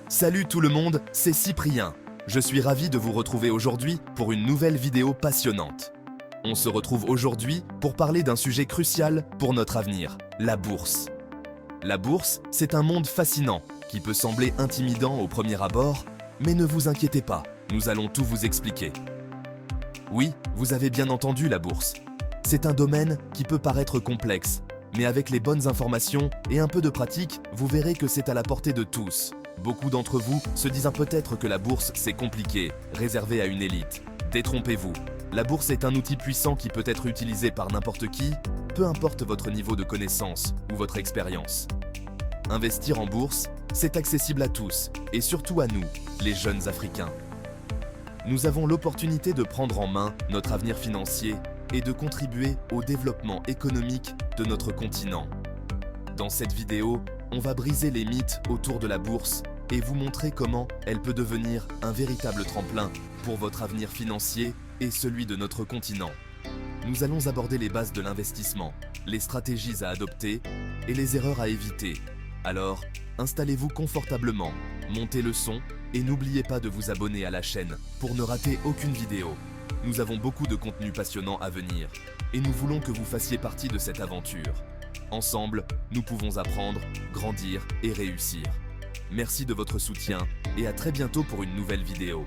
Salut tout le monde, c'est Cyprien. Je suis ravi de vous retrouver aujourd'hui pour une nouvelle vidéo passionnante. On se retrouve aujourd'hui pour parler d'un sujet crucial pour notre avenir, la bourse. La bourse, c'est un monde fascinant qui peut sembler intimidant au premier abord, mais ne vous inquiétez pas, nous allons tout vous expliquer. Oui, vous avez bien entendu la bourse. C'est un domaine qui peut paraître complexe, mais avec les bonnes informations et un peu de pratique, vous verrez que c'est à la portée de tous. Beaucoup d'entre vous se disent peut-être que la bourse c'est compliqué, réservé à une élite. Détrompez-vous, la bourse est un outil puissant qui peut être utilisé par n'importe qui, peu importe votre niveau de connaissance ou votre expérience. Investir en bourse, c'est accessible à tous, et surtout à nous, les jeunes Africains. Nous avons l'opportunité de prendre en main notre avenir financier et de contribuer au développement économique de notre continent. Dans cette vidéo, on va briser les mythes autour de la bourse et vous montrer comment elle peut devenir un véritable tremplin pour votre avenir financier et celui de notre continent. Nous allons aborder les bases de l'investissement, les stratégies à adopter et les erreurs à éviter. Alors, installez-vous confortablement, montez le son et n'oubliez pas de vous abonner à la chaîne pour ne rater aucune vidéo. Nous avons beaucoup de contenu passionnant à venir et nous voulons que vous fassiez partie de cette aventure. Ensemble, nous pouvons apprendre, grandir et réussir. Merci de votre soutien et à très bientôt pour une nouvelle vidéo.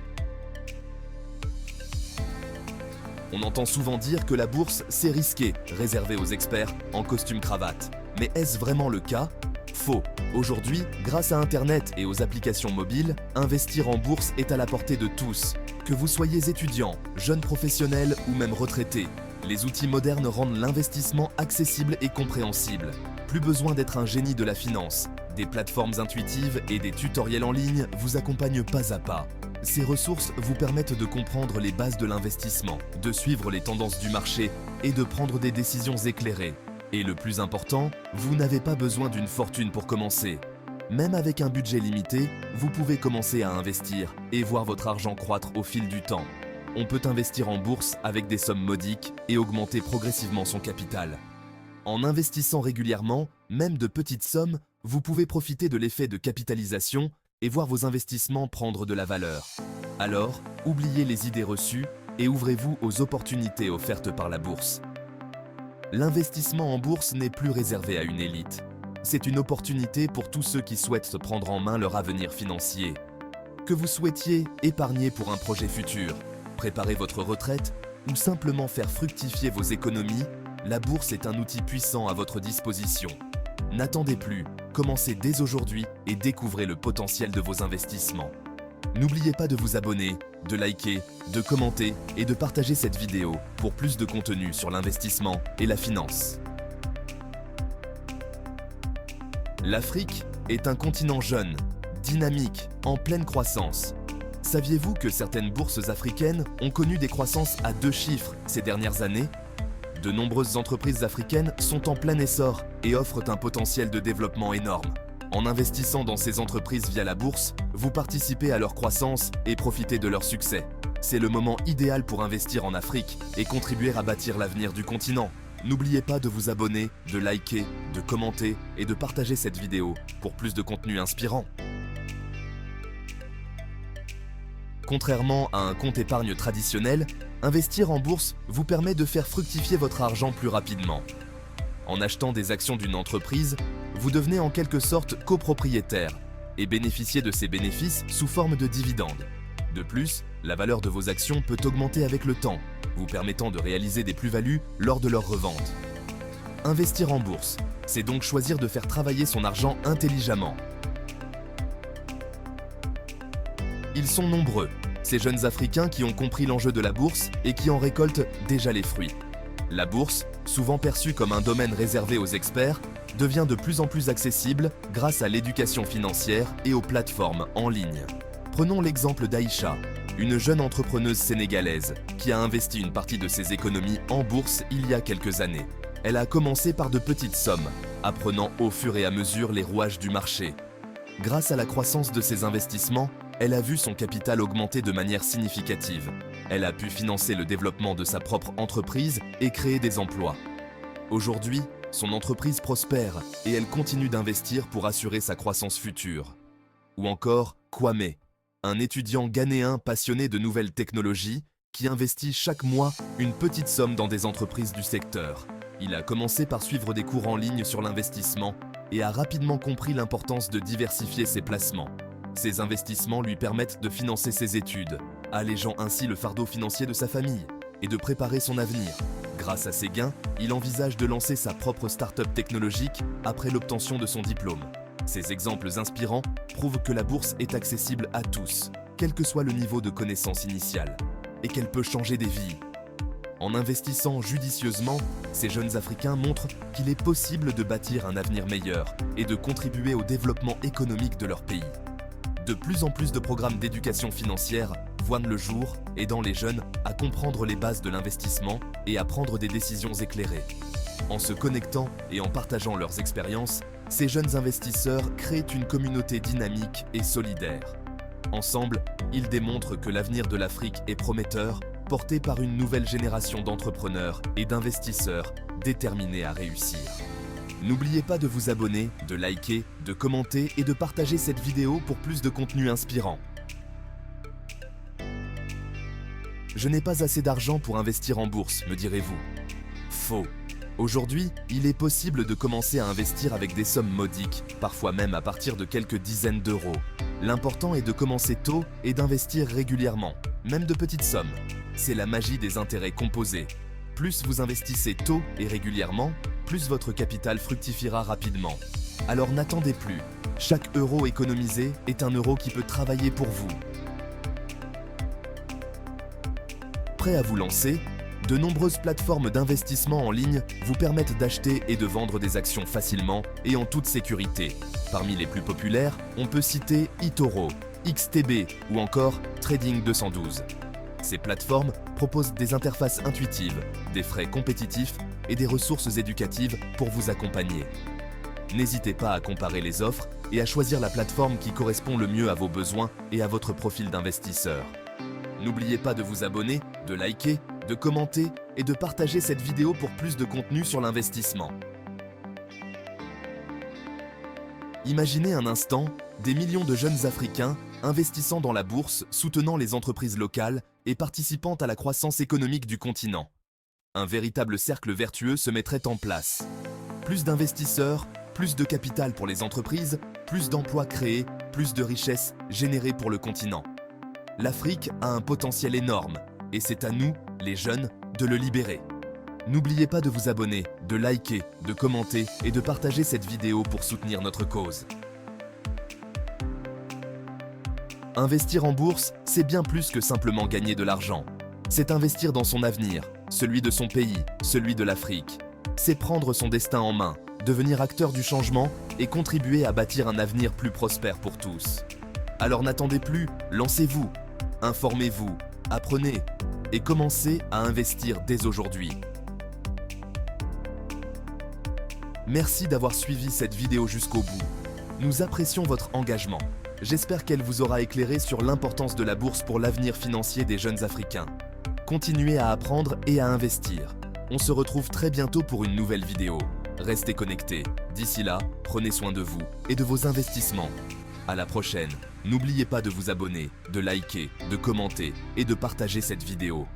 On entend souvent dire que la bourse, c'est risqué, réservé aux experts en costume-cravate. Mais est-ce vraiment le cas ? Faux. Aujourd'hui, grâce à Internet et aux applications mobiles, investir en bourse est à la portée de tous. Que vous soyez étudiant, jeune professionnel ou même retraité, les outils modernes rendent l'investissement accessible et compréhensible. Plus besoin d'être un génie de la finance. Des plateformes intuitives et des tutoriels en ligne vous accompagnent pas à pas. Ces ressources vous permettent de comprendre les bases de l'investissement, de suivre les tendances du marché et de prendre des décisions éclairées. Et le plus important, vous n'avez pas besoin d'une fortune pour commencer. Même avec un budget limité, vous pouvez commencer à investir et voir votre argent croître au fil du temps. On peut investir en bourse avec des sommes modiques et augmenter progressivement son capital. En investissant régulièrement, même de petites sommes, vous pouvez profiter de l'effet de capitalisation et voir vos investissements prendre de la valeur. Alors, oubliez les idées reçues et ouvrez-vous aux opportunités offertes par la bourse. L'investissement en bourse n'est plus réservé à une élite. C'est une opportunité pour tous ceux qui souhaitent se prendre en main leur avenir financier. Que vous souhaitiez épargner pour un projet futur, préparer votre retraite ou simplement faire fructifier vos économies, la bourse est un outil puissant à votre disposition. N'attendez plus, commencez dès aujourd'hui et découvrez le potentiel de vos investissements. N'oubliez pas de vous abonner, de liker, de commenter et de partager cette vidéo pour plus de contenu sur l'investissement et la finance. L'Afrique est un continent jeune, dynamique, en pleine croissance. Saviez-vous que certaines bourses africaines ont connu des croissances à 2 chiffres ces dernières années ? De nombreuses entreprises africaines sont en plein essor et offrent un potentiel de développement énorme. En investissant dans ces entreprises via la bourse, vous participez à leur croissance et profitez de leur succès. C'est le moment idéal pour investir en Afrique et contribuer à bâtir l'avenir du continent. N'oubliez pas de vous abonner, de liker, de commenter et de partager cette vidéo pour plus de contenu inspirant. Contrairement à un compte épargne traditionnel, investir en bourse vous permet de faire fructifier votre argent plus rapidement. En achetant des actions d'une entreprise, vous devenez en quelque sorte copropriétaire et bénéficiez de ces bénéfices sous forme de dividendes. De plus, la valeur de vos actions peut augmenter avec le temps, vous permettant de réaliser des plus-values lors de leur revente. Investir en bourse, c'est donc choisir de faire travailler son argent intelligemment. Ils sont nombreux, ces jeunes Africains qui ont compris l'enjeu de la bourse et qui en récoltent déjà les fruits. La bourse, souvent perçue comme un domaine réservé aux experts, devient de plus en plus accessible grâce à l'éducation financière et aux plateformes en ligne. Prenons l'exemple d'Aïcha, une jeune entrepreneuse sénégalaise qui a investi une partie de ses économies en bourse il y a quelques années. Elle a commencé par de petites sommes, apprenant au fur et à mesure les rouages du marché. Grâce à la croissance de ses investissements, elle a vu son capital augmenter de manière significative. Elle a pu financer le développement de sa propre entreprise et créer des emplois. Aujourd'hui, son entreprise prospère et elle continue d'investir pour assurer sa croissance future. ou encore Kwame, un étudiant ghanéen passionné de nouvelles technologies qui investit chaque mois une petite somme dans des entreprises du secteur. Il a commencé par suivre des cours en ligne sur l'investissement et a rapidement compris l'importance de diversifier ses placements. Ces investissements lui permettent de financer ses études, allégeant ainsi le fardeau financier de sa famille et de préparer son avenir. Grâce à ses gains, il envisage de lancer sa propre start-up technologique après l'obtention de son diplôme. Ces exemples inspirants prouvent que la bourse est accessible à tous, quel que soit le niveau de connaissance initiale, et qu'elle peut changer des vies. En investissant judicieusement, ces jeunes Africains montrent qu'il est possible de bâtir un avenir meilleur et de contribuer au développement économique de leur pays. De plus en plus de programmes d'éducation financière voient le jour, aidant les jeunes à comprendre les bases de l'investissement et à prendre des décisions éclairées. En se connectant et en partageant leurs expériences, ces jeunes investisseurs créent une communauté dynamique et solidaire. Ensemble, ils démontrent que l'avenir de l'Afrique est prometteur, porté par une nouvelle génération d'entrepreneurs et d'investisseurs déterminés à réussir. N'oubliez pas de vous abonner, de liker, de commenter et de partager cette vidéo pour plus de contenu inspirant. Je n'ai pas assez d'argent pour investir en bourse, me direz-vous. Faux. Aujourd'hui, il est possible de commencer à investir avec des sommes modiques, parfois même à partir de quelques dizaines d'euros. L'important est de commencer tôt et d'investir régulièrement, même de petites sommes. C'est la magie des intérêts composés. Plus vous investissez tôt et régulièrement, plus votre capital fructifiera rapidement. Alors n'attendez plus. Chaque euro économisé est un euro qui peut travailler pour vous. Prêt à vous lancer ? De nombreuses plateformes d'investissement en ligne vous permettent d'acheter et de vendre des actions facilement et en toute sécurité. Parmi les plus populaires, on peut citer eToro, XTB ou encore Trading 212. Ces plateformes proposent des interfaces intuitives, des frais compétitifs et des ressources éducatives pour vous accompagner. N'hésitez pas à comparer les offres et à choisir la plateforme qui correspond le mieux à vos besoins et à votre profil d'investisseur. N'oubliez pas de vous abonner, de liker, de commenter et de partager cette vidéo pour plus de contenu sur l'investissement. Imaginez un instant des millions de jeunes Africains investissant dans la bourse, soutenant les entreprises locales et participant à la croissance économique du continent. Un véritable cercle vertueux se mettrait en place. Plus d'investisseurs, plus de capital pour les entreprises, plus d'emplois créés, plus de richesses générées pour le continent. L'Afrique a un potentiel énorme et c'est à nous, les jeunes, de le libérer. N'oubliez pas de vous abonner, de liker, de commenter et de partager cette vidéo pour soutenir notre cause. Investir en bourse, c'est bien plus que simplement gagner de l'argent. C'est investir dans son avenir, celui de son pays, celui de l'Afrique. C'est prendre son destin en main, devenir acteur du changement et contribuer à bâtir un avenir plus prospère pour tous. Alors n'attendez plus, lancez-vous, informez-vous, apprenez et commencez à investir dès aujourd'hui. Merci d'avoir suivi cette vidéo jusqu'au bout. Nous apprécions votre engagement. J'espère qu'elle vous aura éclairé sur l'importance de la bourse pour l'avenir financier des jeunes Africains. Continuez à apprendre et à investir. On se retrouve très bientôt pour une nouvelle vidéo. Restez connectés. D'ici là, prenez soin de vous et de vos investissements. À la prochaine. N'oubliez pas de vous abonner, de liker, de commenter et de partager cette vidéo.